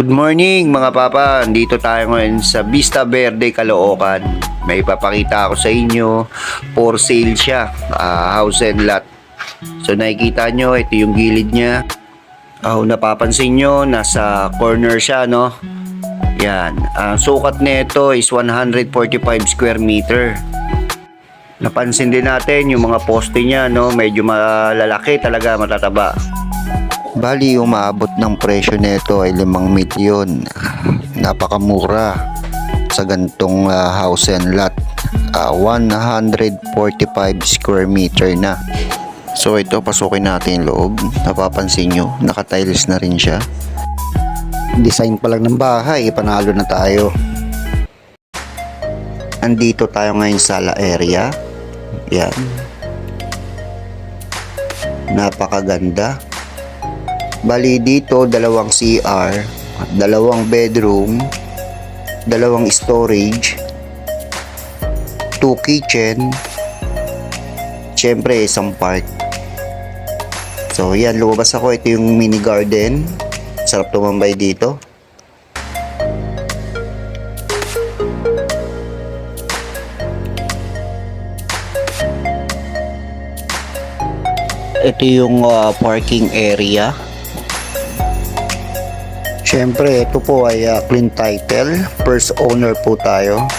Good morning mga papa, dito tayo ngayon sa Vista Verde, Caloocan. May ipapakita ako sa inyo, for sale siya, house and lot. So nakikita nyo, ito yung gilid niya. Napapansin nyo, nasa corner siya, no? Yan, ang sukat nito is 145 square meter. Napansin din natin yung mga poste niya, no? Medyo malalaki talaga, matataba. Bali, umaabot ng presyo nito ay 5 milyon. Napakamura sa gantong house and lot. 145 square meter na. So ito, pasukin natin yung loob. Napapansin nyo, naka-tiles na rin siya. Design pa lang ng bahay, panalo na tayo. Andito tayo ngayon sa sala area. Yan. Napakaganda. Bali dito, 2 CR, 2 bedroom, 2 storage, 2 kitchen, syempre isang park. So yan, lumabas ako. Ito yung mini garden. Sarap tumambay dito. Ito yung parking area. Siyempre, ito po ay clean title. First owner po tayo.